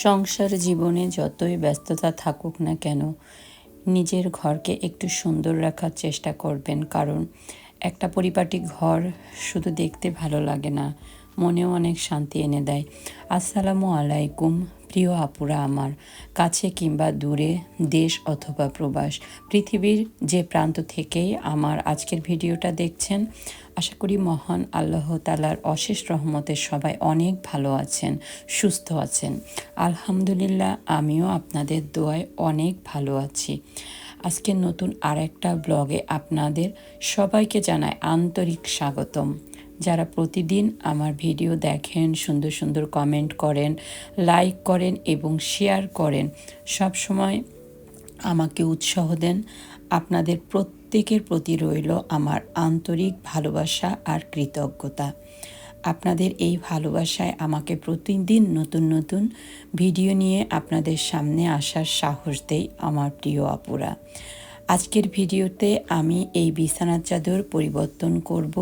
সংসার জীবনে যতই ব্যস্ততা থাকুক না কেন, নিজের ঘরকে একটু সুন্দর রাখার চেষ্টা করবেন। কারণ একটা পরিপাটি ঘর শুধু দেখতে ভালো লাগে না, মনেও অনেক শান্তি এনে দেয়। আসসালামু আলাইকুম প্রিয় আপুরা আমার, কাছে কিংবা দূরে, দেশ অথবা প্রবাস, পৃথিবীর যে প্রান্ত থেকেই আমার আজকের ভিডিওটা দেখছেন, আশা করি মহান আল্লাহ তাআলার অশেষ রহমতে সবাই অনেক ভালো আছেন, সুস্থ আছেন। আলহামদুলিল্লাহ, আমিও আপনাদের দোয়ায় অনেক ভালো আছি। আজকের নতুন আরেকটা ব্লগে আপনাদের সবাইকে জানাই আন্তরিক স্বাগতম। যারা প্রতিদিন আমার ভিডিও দেখেন, সুন্দর সুন্দর কমেন্ট করেন, লাইক করেন এবং শেয়ার করেন, সব সময় আমাকে উৎসাহ দেন, আপনাদের প্রত্যেকের প্রতি রইল আমার আন্তরিক ভালোবাসা আর কৃতজ্ঞতা। আপনাদের এই ভালোবাসায় আমাকে প্রতিদিন নতুন নতুন ভিডিও নিয়ে আপনাদের সামনে আসার সাহস দেয় আমার প্রিয় আপুরা। আজকের ভিডিওতে আমি এই বিছানার চাদর পরিবর্তন করব,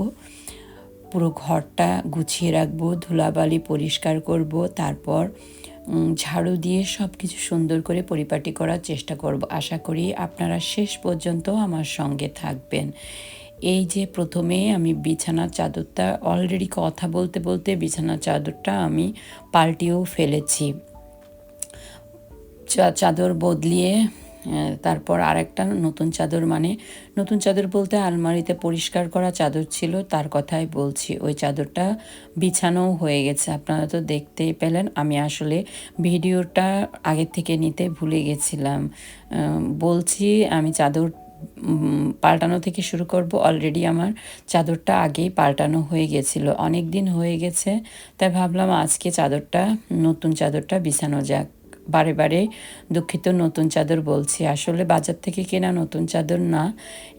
পুরো ঘরটা গুছিয়ে রাখবো, ধুলাবালি পরিষ্কার করব, তারপর ঝাড়ু দিয়ে সব কিছু সুন্দর করে পরিপাটি করার চেষ্টা করব। আশা করি আপনারা শেষ পর্যন্ত আমার সঙ্গে থাকবেন। এই যে প্রথমে আমি বিছানার চাদরটা অলরেডি কথা বলতে বলতে বিছানার চাদরটা আমি পাল্টিয়েও ফেলেছি। চাদর বদলিয়ে তারপর আরেকটা নতুন চাদর, মানে নতুন চাদর বলতে আলমারিতে পরিষ্কার করা চাদর ছিল তার কথাই বলছি। ওই চাদরটা বিছানোও হয়ে গেছে, আপনারা তো দেখতেই পেলেন। আমি আসলে ভিডিওটা আগের থেকে নিতে ভুলে গেছিলাম। বলছি আমি চাদর পাল্টানো থেকে শুরু করব। অলরেডি আমার চাদরটা আগেই পাল্টানো হয়ে গেছিল, অনেক দিন হয়ে গেছে, তাই ভাবলাম আজকে নতুন চাদরটা বিছানো যাক। বারে বারে দুঃখিত, নতুন চাদর বলছি, আসলে বাজার থেকে কেনা নতুন চাদর না,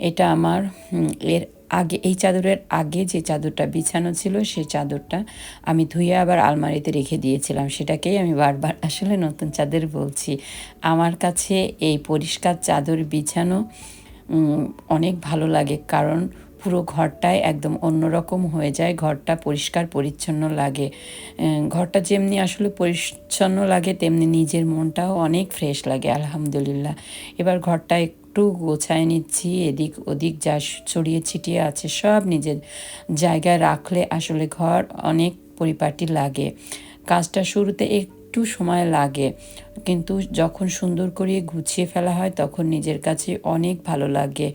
এটা আমার এর আগে, এই চাদরের আগে যে চাদরটা বিছানো ছিল সেই চাদরটা আমি ধুয়ে আবার আলমারিতে রেখে দিয়েছিলাম, সেটাকেই আমি বারবার আসলে নতুন চাদর বলছি। আমার কাছে এই পরিষ্কার চাদর বিছানো অনেক ভালো লাগে, কারণ পুরো ঘরটাই একদম অন্যরকম হয়ে যায়, ঘরটা পরিষ্কার পরিচ্ছন্ন লাগে। ঘরটা যেমনি আসলে পরিচ্ছন্ন লাগে তেমনি নিজের মনটাও অনেক ফ্রেশ লাগে আলহামদুলিল্লাহ। এবার ঘরটা একটু গোছায় নিচ্ছি, এদিক ওদিক যা ছড়িয়ে ছিটিয়ে আছে সব নিজের জায়গায় রাখলে আসলে ঘর অনেক পরিপাটি লাগে। কাজটা শুরুতে একটু সময় লাগে, কিন্তু যখন সুন্দর করে গুছিয়ে ফেলা হয় তখন নিজের কাছে অনেক ভালো লাগে।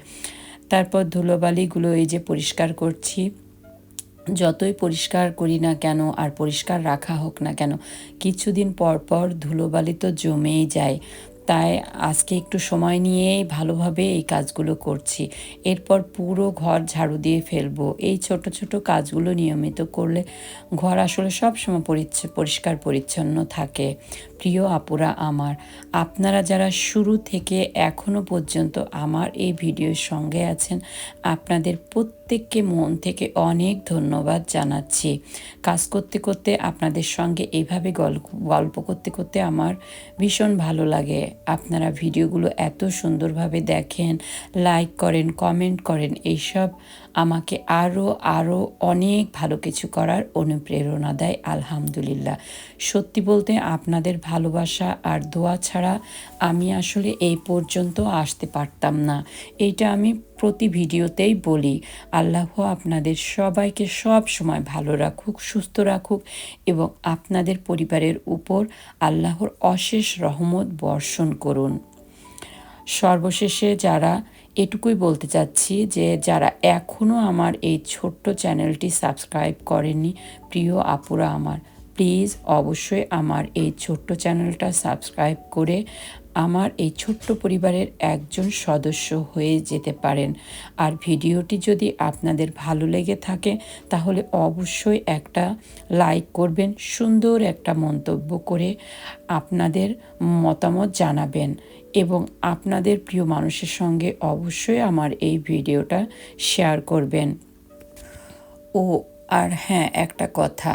তারপর ধুলোবালিগুলো এই যে পরিষ্কার করছি। যতই পরিষ্কার করি না কেন আর পরিষ্কার রাখা হোক না কেন, কিছুদিন পর পর ধুলোবালি তো জমেই যায়। তাই আজকে একটু সময় নিয়ে ভালোভাবে এই কাজগুলো করছি। এরপর পুরো ঘর ঝাড়ু দিয়ে ফেলবো। এই ছোট ছোট কাজগুলো নিয়মিত করলে ঘর আসলে সবসময় পরিষ্কার পরিচ্ছন্ন থাকে। প্রিয় আপুরা আমার, আপনারা যারা শুরু থেকে এখনও পর্যন্ত আমার এই ভিডিওর সঙ্গে আছেন, আপনাদের প্রত্যেককে মন থেকে অনেক ধন্যবাদ জানাচ্ছি। কাজ করতে করতে আপনাদের সঙ্গে এইভাবে গল্প করতে করতে আমার ভীষণ ভালো লাগে। আপনারা ভিডিওগুলো এত সুন্দরভাবে দেখেন, লাইক করেন, কমেন্ট করেন, এইসব আমাকে আরও আরও অনেক ভালো কিছু করার অনুপ্রেরণা দেয় আলহামদুলিল্লাহ। সত্যি বলতে আপনাদের ভালোবাসা আর দোয়া ছাড়া আমি আসলে এই পর্যন্ত আসতে পারতাম না। এইটা আমি প্রতি ভিডিওতেই বলি। আল্লাহ আপনাদের সবাইকে সব সময় ভালো রাখুক, সুস্থ রাখুক এবং আপনাদের পরিবারের উপর আল্লাহর অশেষ রহমত বর্ষণ করুন। সর্বশেষে এটুকুই বলতে চাচ্ছি যে যারা এখনও আমার এই ছোট্ট চ্যানেলটি সাবস্ক্রাইব করেননি, প্রিয় আপুরা আমার, প্লিজ অবশ্যই আমার এই ছোট্ট চ্যানেলটা সাবস্ক্রাইব করে আমার এই ছোট্ট পরিবারের একজন সদস্য হয়ে যেতে পারেন। আর ভিডিওটি যদি আপনাদের ভালো লেগে থাকে তাহলে অবশ্যই একটা লাইক করবেন, সুন্দর একটা মন্তব্য করে আপনাদের মতামত জানাবেন এবং আপনাদের প্রিয় মানুষের সঙ্গে অবশ্যই আমার এই ভিডিওটা শেয়ার করবেন। আর হ্যাঁ, একটা কথা,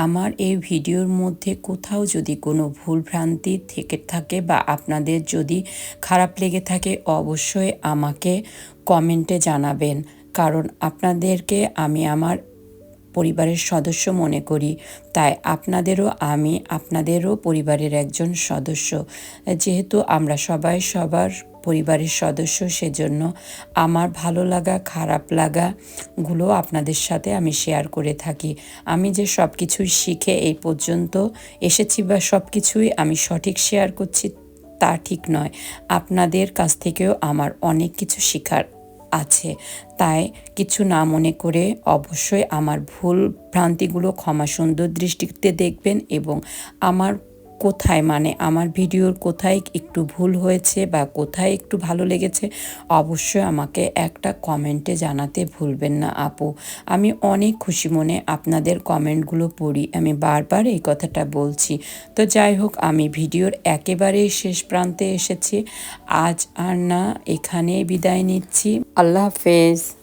আমার এই ভিডিওর মধ্যে কোথাও যদি কোনো ভুলভ্রান্তি থেকে থাকে বা আপনাদের যদি খারাপ লেগে থাকে অবশ্যই আমাকে কমেন্টে জানাবেন, কারণ আপনাদেরকে আমি আমার পরিবারের সদস্য মনে করি। তাই আপনাদেরও পরিবারের একজন সদস্য। যেহেতু আমরা সবাই সবার পরিবারের সদস্য, সেজন্য আমার ভালো লাগা খারাপ লাগাগুলো আপনাদের সাথে আমি শেয়ার করে থাকি। আমি যে সব কিছুই শিখে এই পর্যন্ত এসেছি বা সব কিছুই আমি সঠিক শেয়ার করছি তা ঠিক নয়। আপনাদের কাছ থেকেও আমার অনেক কিছু শেখার আছে। তাই কিছু না মনে করে অবশ্যই আমার ভুল ভ্রান্তিগুলো ক্ষমা সুন্দর দৃষ্টিতে দেখবেন এবং আমার আমার ভিডিওর কোথায় একটু ভুল হয়েছে বা কোথায় একটু ভালো লেগেছে অবশ্যই আমাকে একটা কমেন্টে জানাতে ভুলবেন না আপু। আমি অনেক খুশি মনে আপনাদের কমেন্টগুলো পড়ি, আমি বারবার এই কথাটা বলছি। তো যাই হোক, আমি ভিডিওর একেবারেই শেষ প্রান্তে এসেছি। আজ আর না, এখানেই বিদায় নিচ্ছি। আল্লাহ হাফেজ।